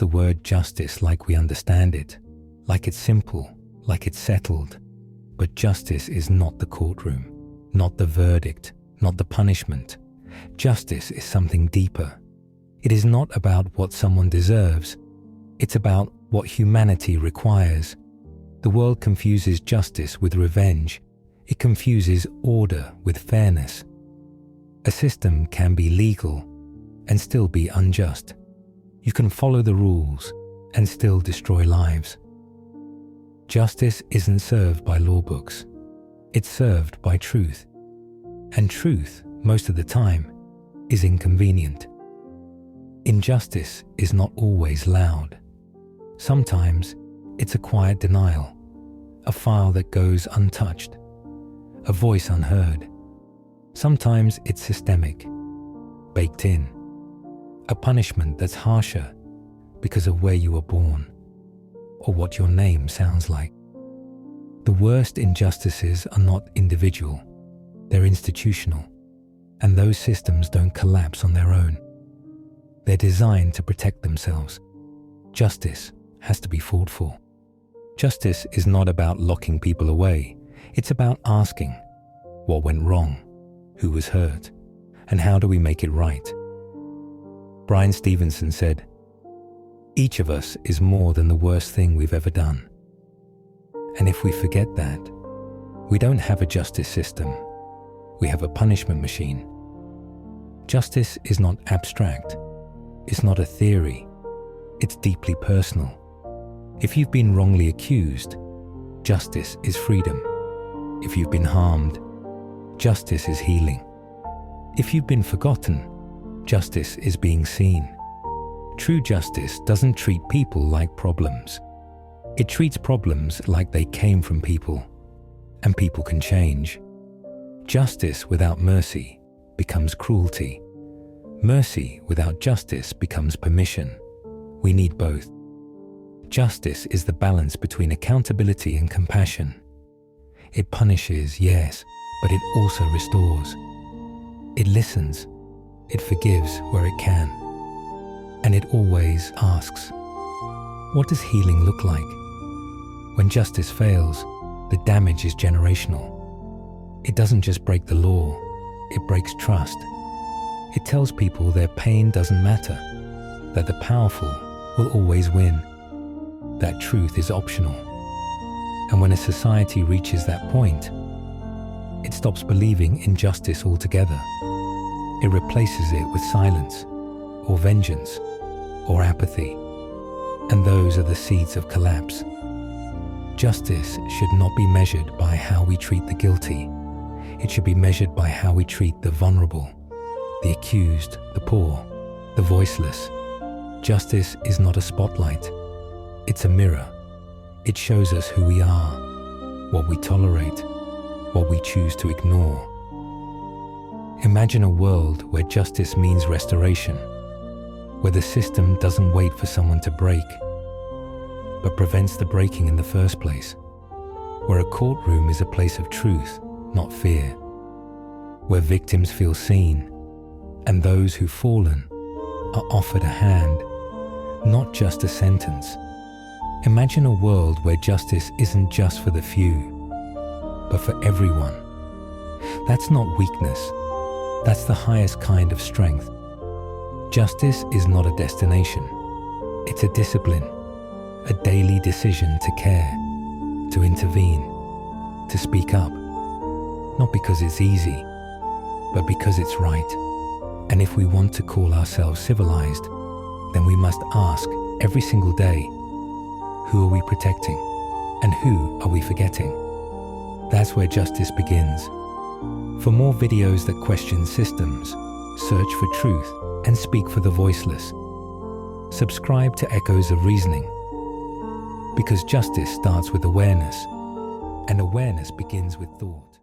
the word justice like we understand it, like it's simple, like it's settled. But justice is not the courtroom, not the verdict, not the punishment. Justice is something deeper. It is not about what someone deserves. It's about what humanity requires. The world confuses justice with revenge. It confuses order with fairness. A system can be legal and still be unjust. You can follow the rules and still destroy lives. Justice isn't served by law books. It's served by truth. And truth, most of the time, is inconvenient. Injustice is not always loud. Sometimes it's a quiet denial, a file that goes untouched, a voice unheard. Sometimes it's systemic, baked in, a punishment that's harsher because of where you were born or what your name sounds like. The worst injustices are not individual, they're institutional, and those systems don't collapse on their own. They're designed to protect themselves. Justice has to be fought for. Justice is not about locking people away. It's about asking, what went wrong? Who was hurt? And how do we make it right? Bryan Stevenson said, "Each of us is more than the worst thing we've ever done." And if we forget that, we don't have a justice system. We have a punishment machine. Justice is not abstract. It's not a theory. It's deeply personal. If you've been wrongly accused, justice is freedom. If you've been harmed, justice is healing. If you've been forgotten, justice is being seen. True justice doesn't treat people like problems. It treats problems like they came from people, and people can change. Justice without mercy becomes cruelty. Mercy without justice becomes permission. We need both. Justice is the balance between accountability and compassion. It punishes, yes, but it also restores. It listens. It forgives where it can. And it always asks, what does healing look like? When justice fails, the damage is generational. It doesn't just break the law, it breaks trust. It tells people their pain doesn't matter, that the powerful will always win, that truth is optional. And when a society reaches that point, it stops believing in justice altogether. It replaces it with silence, or vengeance, or apathy. And those are the seeds of collapse. Justice should not be measured by how we treat the guilty. It should be measured by how we treat the vulnerable, the accused, the poor, the voiceless. Justice is not a spotlight. It's a mirror. It shows us who we are, what we tolerate, what we choose to ignore. Imagine a world where justice means restoration, where the system doesn't wait for someone to break, but prevents the breaking in the first place, where a courtroom is a place of truth, not fear, where victims feel seen, and those who've fallen are offered a hand, not just a sentence. Imagine a world where justice isn't just for the few, but for everyone. That's not weakness. That's the highest kind of strength. Justice is not a destination. It's a discipline, a daily decision to care, to intervene, to speak up. Not because it's easy, but because it's right. And if we want to call ourselves civilized, then we must ask every single day, who are we protecting and who are we forgetting? That's where justice begins. For more videos that question systems, search for truth, and speak for the voiceless, subscribe to Echoes of Reasoning, because justice starts with awareness, and awareness begins with thought.